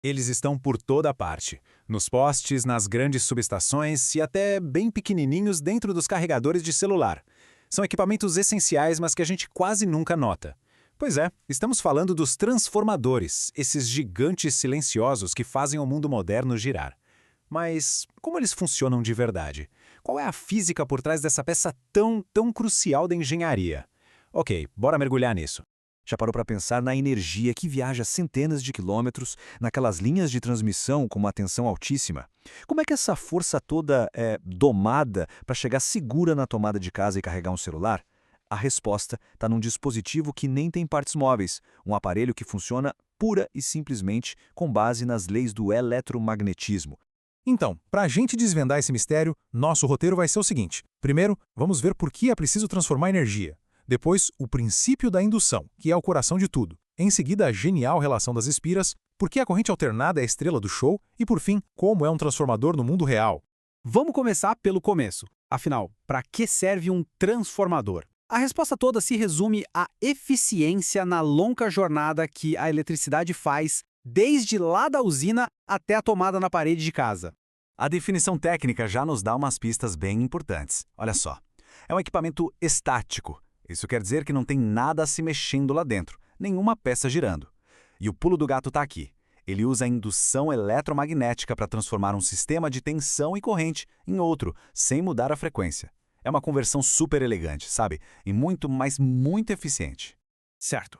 Eles estão por toda parte, nos postes, nas grandes subestações e até bem pequenininhos dentro dos carregadores de celular. São equipamentos essenciais, mas que a gente quase nunca nota. Pois é, estamos falando dos transformadores, esses gigantes silenciosos que fazem o mundo moderno girar. Mas como eles funcionam de verdade? Qual é a física por trás dessa peça tão crucial da engenharia? Ok, bora mergulhar nisso. Já parou para pensar na energia que viaja centenas de quilômetros, naquelas linhas de transmissão com uma tensão altíssima? Como é que essa força toda é domada para chegar segura na tomada de casa e carregar um celular? A resposta está num dispositivo que nem tem partes móveis, um aparelho que funciona pura e simplesmente com base nas leis do eletromagnetismo. Então, para a gente desvendar esse mistério, nosso roteiro vai ser o seguinte. Primeiro, vamos ver por que é preciso transformar energia. Depois, o princípio da indução, que é o coração de tudo. Em seguida, a genial relação das espiras, por que a corrente alternada é a estrela do show e, por fim, como é um transformador no mundo real. Vamos começar pelo começo. Afinal, para que serve um transformador? A resposta toda se resume à eficiência na longa jornada que a eletricidade faz desde lá da usina até a tomada na parede de casa. A definição técnica já nos dá umas pistas bem importantes. Olha só, é um equipamento estático. Isso quer dizer que não tem nada se mexendo lá dentro, nenhuma peça girando. E o pulo do gato está aqui. Ele usa a indução eletromagnética para transformar um sistema de tensão e corrente em outro, sem mudar a frequência. É uma conversão super elegante, sabe? E muito, mas muito eficiente. Certo.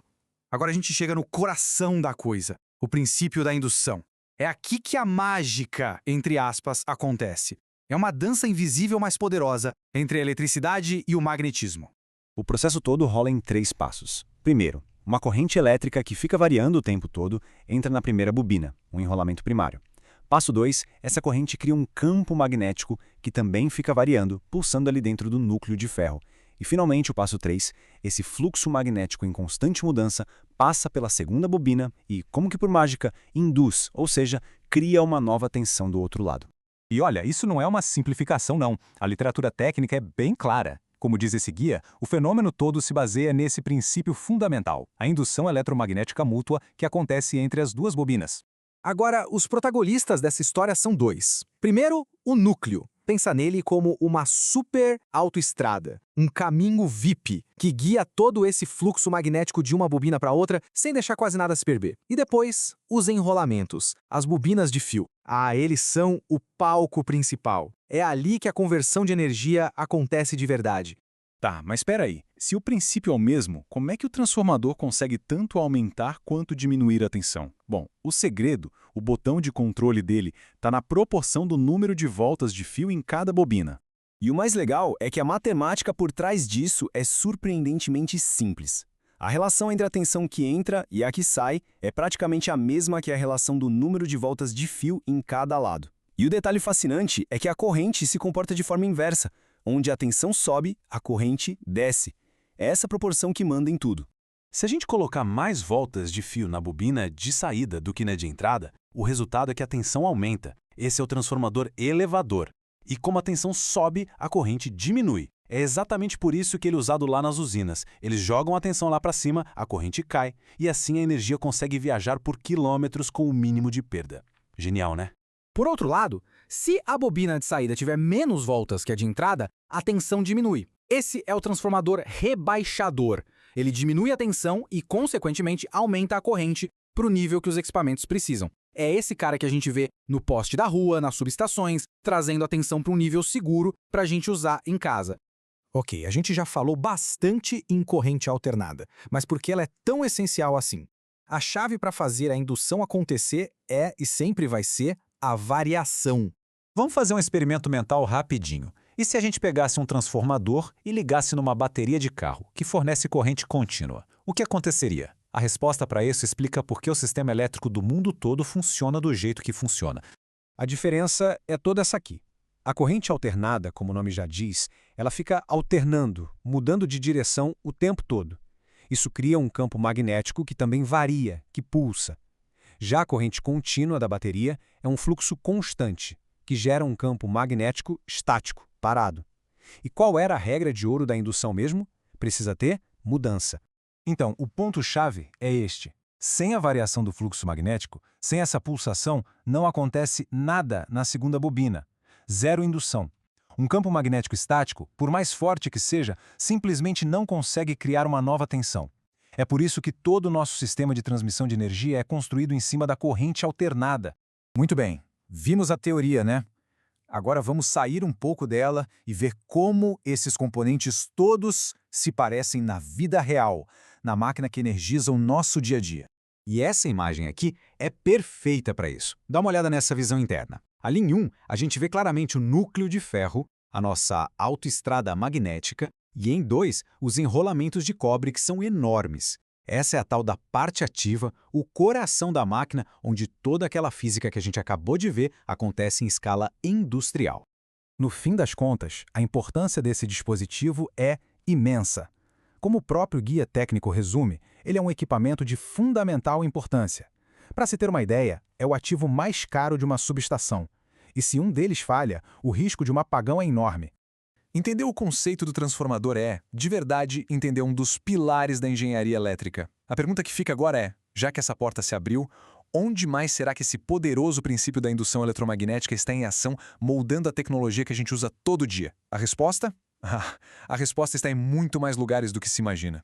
Agora a gente chega no coração da coisa, o princípio da indução. É aqui que a mágica, entre aspas, acontece. É uma dança invisível mais poderosa entre a eletricidade e o magnetismo. O processo todo rola em 3 passos. Primeiro, uma corrente elétrica que fica variando o tempo todo entra na primeira bobina, um enrolamento primário. Passo 2, essa corrente cria um campo magnético que também fica variando, pulsando ali dentro do núcleo de ferro. E finalmente o passo 3, esse fluxo magnético em constante mudança passa pela segunda bobina e, como que por mágica, induz, ou seja, cria uma nova tensão do outro lado. E olha, isso não é uma simplificação não. A literatura técnica é bem clara. Como diz esse guia, o fenômeno todo se baseia nesse princípio fundamental, a indução eletromagnética mútua que acontece entre as duas bobinas. Agora, os protagonistas dessa história são 2. Primeiro, o núcleo. Pensa nele como uma super autoestrada, um caminho VIP que guia todo esse fluxo magnético de uma bobina para outra sem deixar quase nada se perder. E depois, os enrolamentos, as bobinas de fio. Eles são o palco principal. É ali que a conversão de energia acontece de verdade. Tá, mas espera aí. Se o princípio é o mesmo, como é que o transformador consegue tanto aumentar quanto diminuir a tensão? Bom, o segredo, o botão de controle dele, está na proporção do número de voltas de fio em cada bobina. E o mais legal é que a matemática por trás disso é surpreendentemente simples. A relação entre a tensão que entra e a que sai é praticamente a mesma que a relação do número de voltas de fio em cada lado. E o detalhe fascinante é que a corrente se comporta de forma inversa. Onde a tensão sobe, a corrente desce. É essa proporção que manda em tudo. Se a gente colocar mais voltas de fio na bobina de saída do que na de entrada, o resultado é que a tensão aumenta. Esse é o transformador elevador. E como a tensão sobe, a corrente diminui. É exatamente por isso que ele é usado lá nas usinas. Eles jogam a tensão lá para cima, a corrente cai, e assim a energia consegue viajar por quilômetros com o mínimo de perda. Genial, né? Por outro lado, se a bobina de saída tiver menos voltas que a de entrada, a tensão diminui. Esse é o transformador rebaixador. Ele diminui a tensão e, consequentemente, aumenta a corrente para o nível que os equipamentos precisam. É esse cara que a gente vê no poste da rua, nas subestações, trazendo a tensão para um nível seguro para a gente usar em casa. Ok, a gente já falou bastante em corrente alternada, mas por que ela é tão essencial assim? A chave para fazer a indução acontecer é e sempre vai ser a variação. Vamos fazer um experimento mental rapidinho. E se a gente pegasse um transformador e ligasse numa bateria de carro, que fornece corrente contínua? O que aconteceria? A resposta para isso explica por que o sistema elétrico do mundo todo funciona do jeito que funciona. A diferença é toda essa aqui. A corrente alternada, como o nome já diz, ela fica alternando, mudando de direção o tempo todo. Isso cria um campo magnético que também varia, que pulsa. Já a corrente contínua da bateria é um fluxo constante, que gera um campo magnético estático, parado. E qual era a regra de ouro da indução mesmo? Precisa ter mudança. Então, o ponto-chave é este. Sem a variação do fluxo magnético, sem essa pulsação, não acontece nada na segunda bobina. Zero indução. Um campo magnético estático, por mais forte que seja, simplesmente não consegue criar uma nova tensão. É por isso que todo o nosso sistema de transmissão de energia é construído em cima da corrente alternada. Muito bem, vimos a teoria, né? Agora vamos sair um pouco dela e ver como esses componentes todos se parecem na vida real, na máquina que energiza o nosso dia a dia. E essa imagem aqui é perfeita para isso. Dá uma olhada nessa visão interna. Ali em 1, a gente vê claramente o núcleo de ferro, a nossa autoestrada magnética, e em 2, os enrolamentos de cobre que são enormes. Essa é a tal da parte ativa, o coração da máquina, onde toda aquela física que a gente acabou de ver acontece em escala industrial. No fim das contas, a importância desse dispositivo é imensa. Como o próprio guia técnico resume, ele é um equipamento de fundamental importância. Para se ter uma ideia, é o ativo mais caro de uma subestação. E se um deles falha, o risco de um apagão é enorme. Entender o conceito do transformador é, de verdade, entender um dos pilares da engenharia elétrica. A pergunta que fica agora é, já que essa porta se abriu, onde mais será que esse poderoso princípio da indução eletromagnética está em ação, moldando a tecnologia que a gente usa todo dia? A resposta? A resposta está em muito mais lugares do que se imagina.